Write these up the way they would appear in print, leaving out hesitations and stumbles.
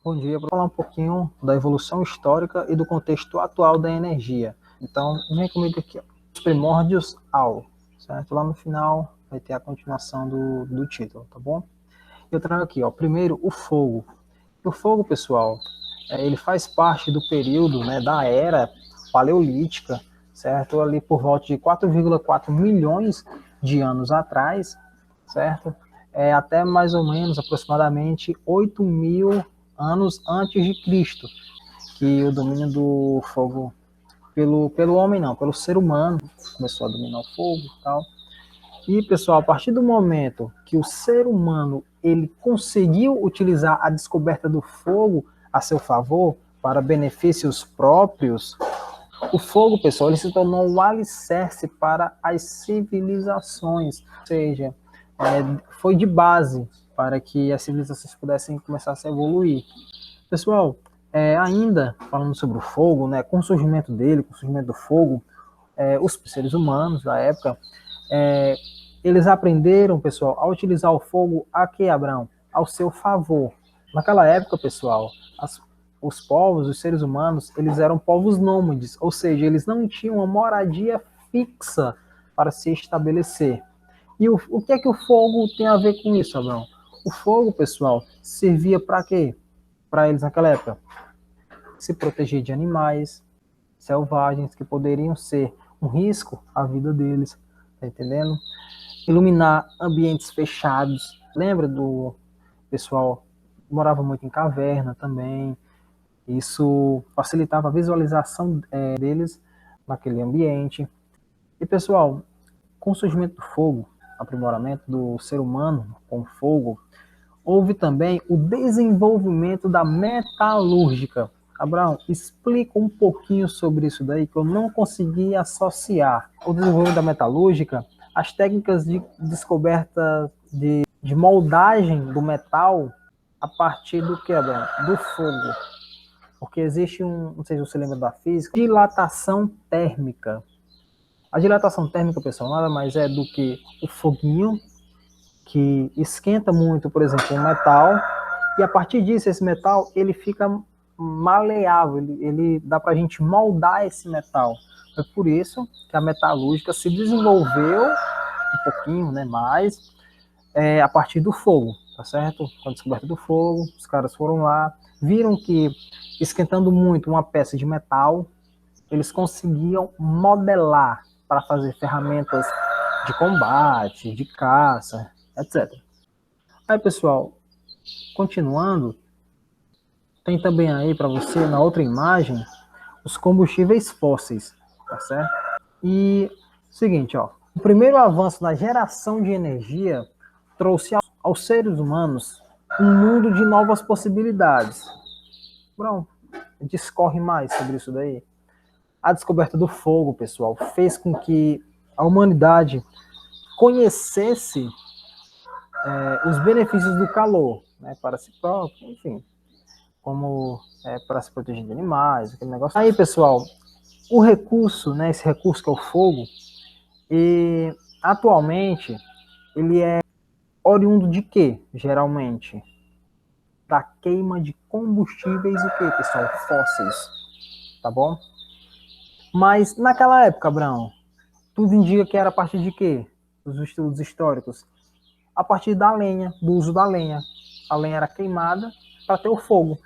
Bom dia, para falar um pouquinho da evolução histórica e do contexto atual da energia. Então, vem comigo aqui, ó. Os primórdios ao, certo? Lá no final vai ter a continuação do título, tá bom? Eu trago aqui, ó, primeiro o fogo. O fogo, pessoal, ele faz parte do período, né, da era paleolítica, certo? Ali por volta de 4,4 milhões de anos atrás, certo? Até mais ou menos, aproximadamente 8.000 anos antes de Cristo, que o domínio do fogo pelo homem não, pelo ser humano começou a dominar o fogo e tal. E, pessoal, a partir do momento que o ser humano ele conseguiu utilizar a descoberta do fogo a seu favor para benefícios próprios, o fogo, pessoal, ele se tornou um alicerce para as civilizações, ou seja, foi de base para que as civilizações pudessem começar a se evoluir. Pessoal, ainda falando sobre o fogo, né, com o surgimento dele, com o surgimento do fogo, os seres humanos da época, eles aprenderam, pessoal, a utilizar o fogo a que, Abraão? Ao seu favor. Naquela época, pessoal, os povos, os seres humanos, eles eram povos nômades, ou seja, eles não tinham uma moradia fixa para se estabelecer. E o que é que o fogo tem a ver com isso, Abraão? O fogo, pessoal, servia para quê? Para eles naquela época? Se proteger de animais selvagens que poderiam ser um risco à vida deles, tá entendendo? Iluminar ambientes fechados. Lembra do pessoal que morava muito em caverna também? Isso facilitava a visualização deles naquele ambiente. E, pessoal, com o surgimento do fogo, aprimoramento do ser humano com fogo, houve também o desenvolvimento da metalúrgica. Abraão, explica um pouquinho sobre isso daí, que eu não consegui associar. O desenvolvimento da metalúrgica, as técnicas de descoberta de moldagem do metal a partir do que, Abraão? Do fogo. Porque existe não sei se você lembra da física, dilatação térmica. A dilatação térmica, pessoal, nada mais é do que o foguinho que esquenta muito, por exemplo, um metal, e a partir disso, esse metal ele fica maleável, ele dá para a gente moldar esse metal. É por isso que a metalúrgica se desenvolveu um pouquinho, né, mais a partir do fogo, tá certo? Com a descoberta do fogo, os caras foram lá, viram que esquentando muito uma peça de metal, eles conseguiam modelar para fazer ferramentas de combate, de caça, etc. Aí, pessoal, continuando, tem também aí para você, na outra imagem, os combustíveis fósseis, tá certo? E, seguinte, ó, o primeiro avanço na geração de energia trouxe aos seres humanos um mundo de novas possibilidades. Pronto, discorre mais sobre isso daí. A descoberta do fogo, pessoal, fez com que a humanidade conhecesse os benefícios do calor, né, para si próprio, enfim, como para se proteger de animais, aquele negócio. Aí, pessoal, o recurso, né, esse recurso que é o fogo, e atualmente ele é oriundo de quê, geralmente? Da queima de combustíveis e quê, pessoal? Fósseis, tá bom? Mas naquela época, Abraão, tudo indica que era a partir de quê? Dos estudos históricos. A partir da lenha, do uso da lenha. A lenha era queimada para ter o fogo.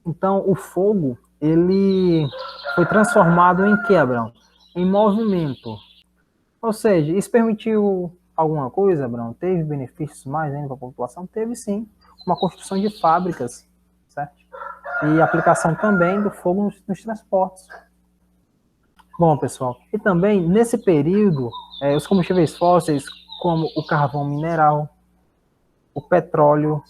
Então, o fogo, ele foi transformado em quê, Abraão? Em movimento. Ou seja, isso permitiu alguma coisa, Abraão? Teve benefícios mais ainda para a população? Teve sim, como a construção de fábricas, certo? E aplicação também do fogo nos transportes. Bom, pessoal, e também nesse período, os combustíveis fósseis, como o carvão mineral, o petróleo,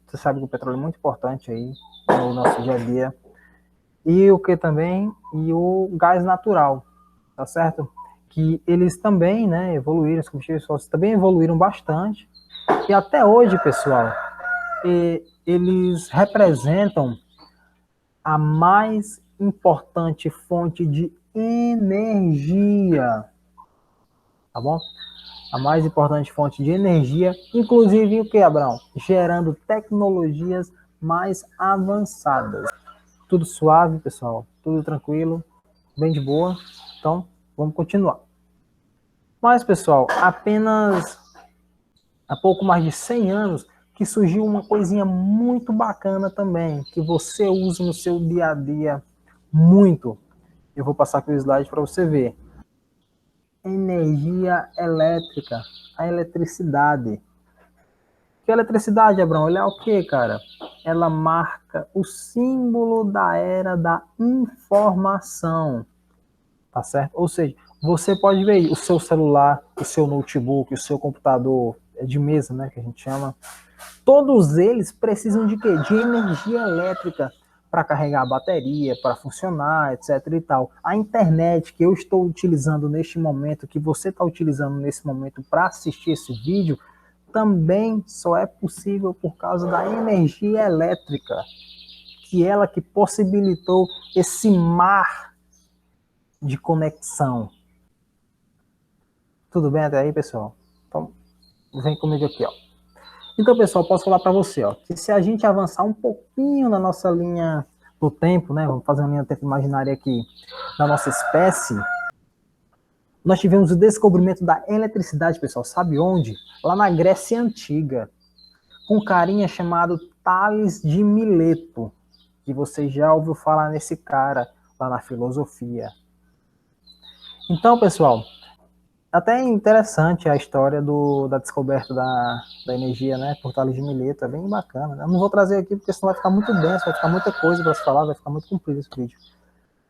você sabe que o petróleo é muito importante aí no nosso dia a dia, e o que também? E o gás natural, tá certo? Que eles também, né, evoluíram, os combustíveis fósseis também evoluíram bastante, e até hoje, pessoal, eles representam a mais importante fonte de energia, tá bom? A mais importante fonte de energia, inclusive o que, Abraão? Gerando tecnologias mais avançadas. Tudo suave, pessoal? Tudo tranquilo? Bem de boa? Então, vamos continuar. Mas, pessoal, apenas há pouco mais de 100 anos que surgiu uma coisinha muito bacana também, que você usa no seu dia a dia muito. Eu vou passar aqui o slide para você ver. Energia elétrica, a eletricidade. Que eletricidade, Abraão? Ela é o que, cara? Ela marca o símbolo da era da informação, tá certo? Ou seja, você pode ver aí o seu celular, o seu notebook, o seu computador de mesa, né, que a gente chama. Todos eles precisam de quê? De energia elétrica para carregar a bateria, para funcionar, etc e tal. A internet que eu estou utilizando neste momento, que você está utilizando nesse momento para assistir esse vídeo, também só é possível por causa da energia elétrica, que ela que possibilitou esse mar de conexão. Tudo bem até aí, pessoal? Então, vem comigo aqui, ó. Então, pessoal, posso falar para você, ó, que se a gente avançar um pouquinho na nossa linha do tempo, né, vamos fazer uma linha do tempo imaginária aqui, da nossa espécie, nós tivemos o descobrimento da eletricidade, pessoal, sabe onde? Lá na Grécia Antiga, com um carinha chamado Tales de Mileto, que você já ouviu falar nesse cara lá na filosofia. Então, pessoal, até interessante a história da descoberta da energia, né, por Tales de Mileto, é bem bacana. Eu não vou trazer aqui porque senão vai ficar muito denso, vai ficar muita coisa para se falar, vai ficar muito comprido esse vídeo,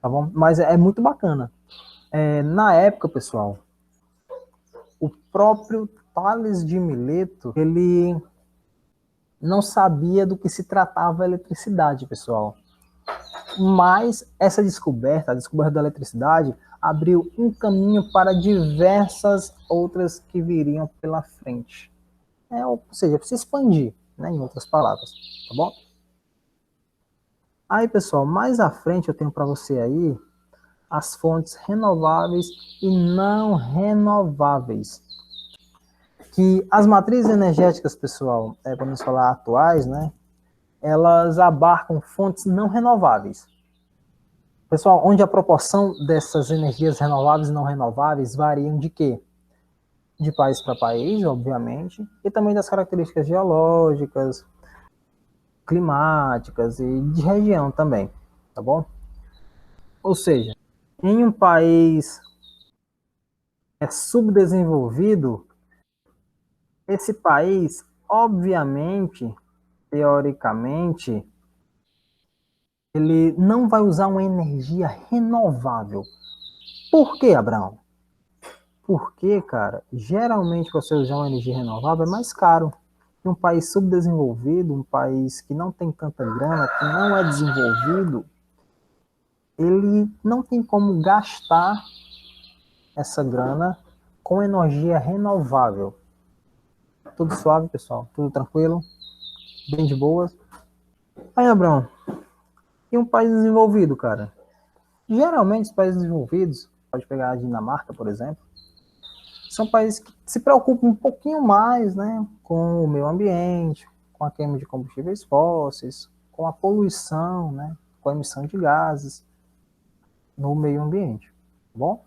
tá bom? Mas é muito bacana. Na época, pessoal, o próprio Tales de Mileto, ele não sabia do que se tratava a eletricidade, pessoal. Mas essa descoberta, a descoberta da eletricidade, abriu um caminho para diversas outras que viriam pela frente. Ou seja, se expandir, né, em outras palavras, tá bom? Aí, pessoal, mais à frente eu tenho para você aí as fontes renováveis e não renováveis. Que as matrizes energéticas, pessoal, vamos falar atuais, né, elas abarcam fontes não renováveis. Pessoal, onde a proporção dessas energias renováveis e não renováveis variam de quê? De país para país, obviamente, e também das características geológicas, climáticas e de região também, tá bom? Ou seja, em um país subdesenvolvido, esse país, obviamente, teoricamente, ele não vai usar uma energia renovável. Por quê, Abraão? Porque, cara, geralmente você usar uma energia renovável é mais caro. Em um país subdesenvolvido, um país que não tem tanta grana, que não é desenvolvido, ele não tem como gastar essa grana com energia renovável. Tudo suave, pessoal? Tudo tranquilo? Bem de boas? Aí, Abraão, e um país desenvolvido, cara? Geralmente, os países desenvolvidos, pode pegar a Dinamarca, por exemplo, são países que se preocupam um pouquinho mais, né, com o meio ambiente, com a queima de combustíveis fósseis, com a poluição, né, com a emissão de gases no meio ambiente, tá bom?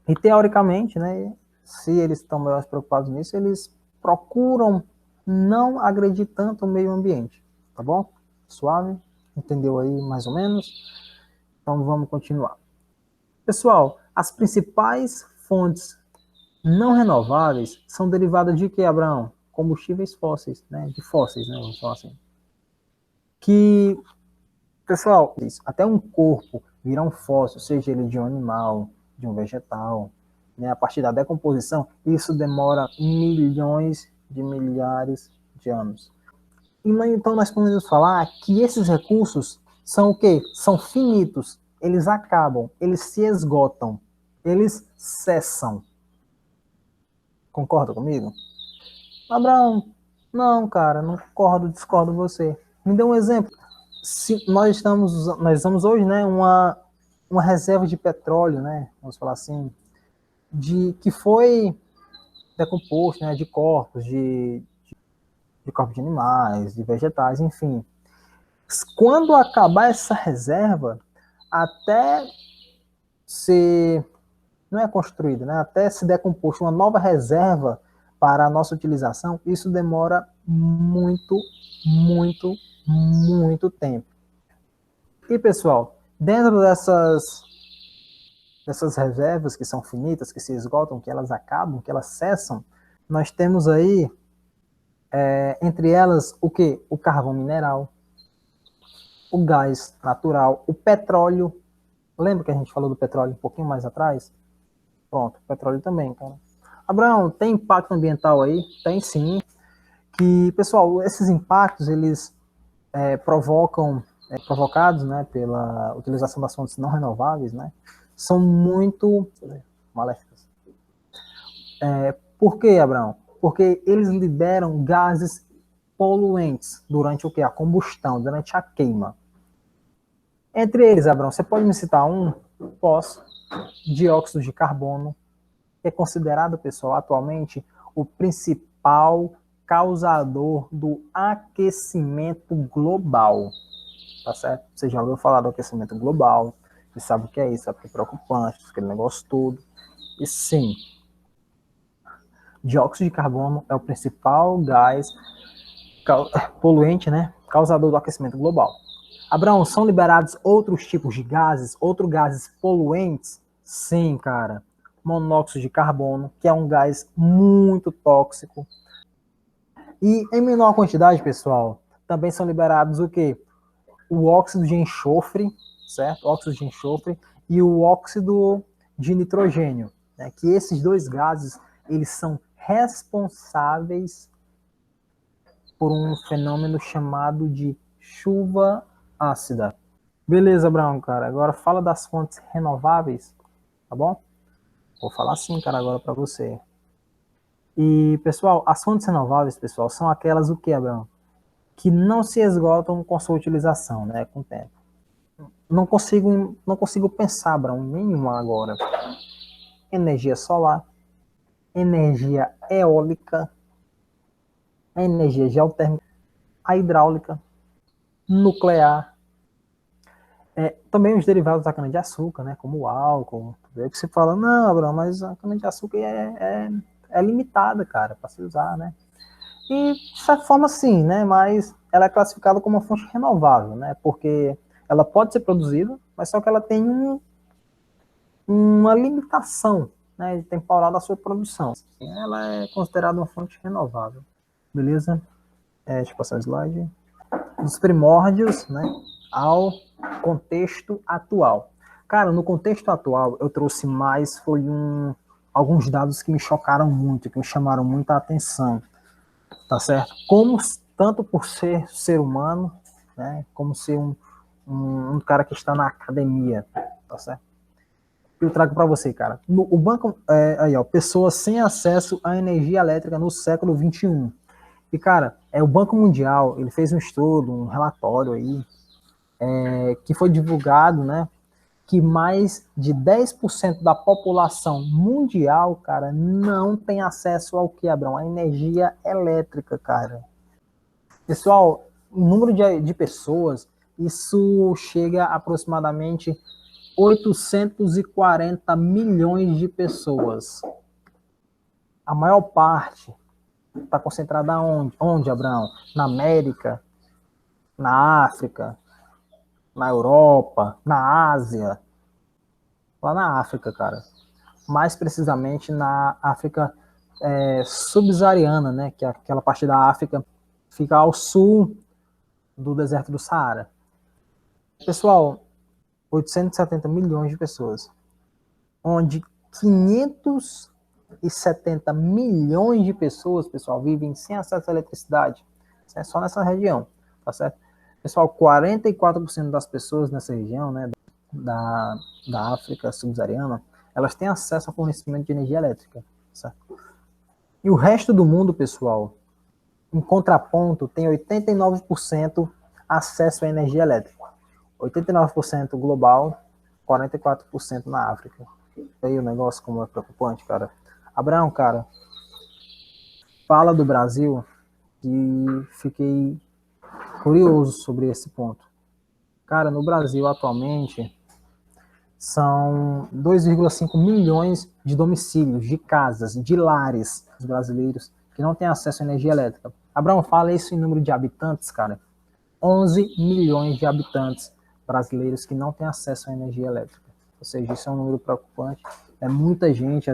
E teoricamente, né, se eles estão mais preocupados nisso, eles procuram não agredir tanto o meio ambiente, tá bom? Suave? Entendeu aí mais ou menos? Então vamos continuar. Pessoal, as principais fontes não renováveis são derivadas de que, Abraão? Combustíveis fósseis, né? De fósseis, né? Vamos falar assim. Que, pessoal, até um corpo virar um fóssil, seja ele de um animal, de um vegetal, né? A partir da decomposição, isso demora milhões de milhares de anos. E então nós podemos falar que esses recursos são o quê? São finitos. Eles acabam, eles se esgotam, eles cessam. Concorda comigo? Abraão, não, cara, não concordo, discordo de você. Me dê um exemplo. Se nós estamos hoje, né, uma reserva de petróleo, né, vamos falar assim, que foi decomposto, né, de corpos, de corpos de animais, de vegetais, enfim. Quando acabar essa reserva, até ser, não é construída, né? Até se decomposto uma nova reserva para a nossa utilização, isso demora muito, muito, muito tempo. E, pessoal, dentro dessas reservas que são finitas, que se esgotam, que elas acabam, que elas cessam, nós temos aí, entre elas, o que? O carvão mineral, o gás natural, o petróleo. Lembra que a gente falou do petróleo um pouquinho mais atrás? Pronto, petróleo também, cara. Abraão, tem impacto ambiental aí? Tem sim. Que, pessoal, esses impactos, eles provocados, né, pela utilização das fontes não renováveis, né, são muito maléficas. Por que, Abraão? Porque eles liberam gases poluentes durante o que? A combustão, durante a queima. Entre eles, Abraão, você pode me citar um? Posso. Dióxido de carbono, que é considerado, pessoal, atualmente o principal causador do aquecimento global. Tá certo? Você já ouviu falar do aquecimento global, você sabe o que é isso, sabe o que é preocupante, aquele negócio todo. E sim, dióxido de carbono é o principal gás poluente, né, causador do aquecimento global. Abraão, são liberados outros tipos de gases, outros gases poluentes? Sim, cara. Monóxido de carbono, que é um gás muito tóxico. E em menor quantidade, pessoal, também são liberados o quê? O óxido de enxofre, certo? O óxido de enxofre e o óxido de nitrogênio, né? Que esses dois gases, eles são responsáveis por um fenômeno chamado de chuva ácida. Beleza, Brown, cara. Agora fala das fontes renováveis, tá bom? Vou falar sim, cara, agora para você. E, pessoal, as fontes renováveis, pessoal, são aquelas o que, Abraão? Que não se esgotam com sua utilização, né, com o tempo. Não consigo pensar, Abraão, nenhuma agora. Energia solar, energia eólica, a energia geotérmica, a hidráulica, nuclear, também os derivados da cana-de-açúcar, né, como o álcool. É que você fala, não, Abraão, mas a cana-de-açúcar é limitada, cara, para se usar, né? E, de certa forma, sim, né? Mas ela é classificada como uma fonte renovável, né? Porque ela pode ser produzida, mas só que ela tem uma limitação, né, temporal da sua produção. Ela é considerada uma fonte renovável. Beleza? Deixa eu passar o slide. Dos primórdios, né, ao contexto atual. Cara, no contexto atual, eu trouxe mais, alguns dados que me chocaram muito, que me chamaram muita atenção, tá certo? Como, tanto por ser humano, né, como ser um cara que está na academia, tá certo? Eu trago para você, cara. O banco, aí, ó, pessoas sem acesso à energia elétrica no século XXI. E, cara, o Banco Mundial, ele fez um estudo, um relatório aí, que foi divulgado, né, que mais de 10% da população mundial, cara, não tem acesso ao que, Abrão? A energia elétrica, cara. Pessoal, o número de pessoas, isso chega a aproximadamente 840 milhões de pessoas. A maior parte está concentrada onde? Onde, Abraão? Na América, na África, na Europa, na Ásia. Lá na África, cara. Mais precisamente na África subsaariana, né? Que é aquela parte da África que fica ao sul do deserto do Saara. Pessoal, 870 milhões de pessoas. Onde 570 milhões de pessoas, pessoal, vivem sem acesso à eletricidade. Isso é só nessa região, tá certo? Pessoal, 44% das pessoas nessa região, né, da África subsaariana, elas têm acesso ao fornecimento de energia elétrica, certo? E o resto do mundo, pessoal, em contraponto, tem 89% acesso à energia elétrica. 89% global, 44% na África. Aí o negócio como é preocupante, cara. Abraão, cara, fala do Brasil, e fiquei curioso sobre esse ponto. Cara, no Brasil atualmente são 2,5 milhões de domicílios, de casas, de lares brasileiros que não têm acesso à energia elétrica. Abraão, fala isso em número de habitantes, cara. 11 milhões de habitantes brasileiros que não têm acesso à energia elétrica. Ou seja, isso é um número preocupante. É muita gente,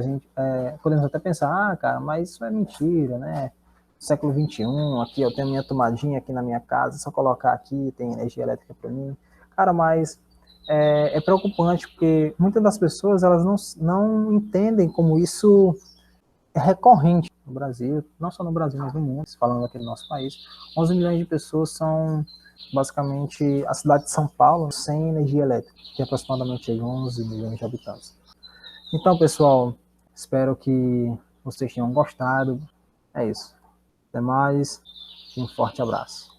podemos até pensar, cara, mas isso é mentira, né? Século XXI, aqui eu tenho minha tomadinha aqui na minha casa, só colocar aqui, tem energia elétrica para mim. Cara, mas é preocupante porque muitas das pessoas elas não entendem como isso é recorrente no Brasil, não só no Brasil, mas no mundo, falando aqui do nosso país. 11 milhões de pessoas são basicamente a cidade de São Paulo sem energia elétrica, que é aproximadamente 11 milhões de habitantes. Então, pessoal, espero que vocês tenham gostado. É isso. Até mais e um forte abraço.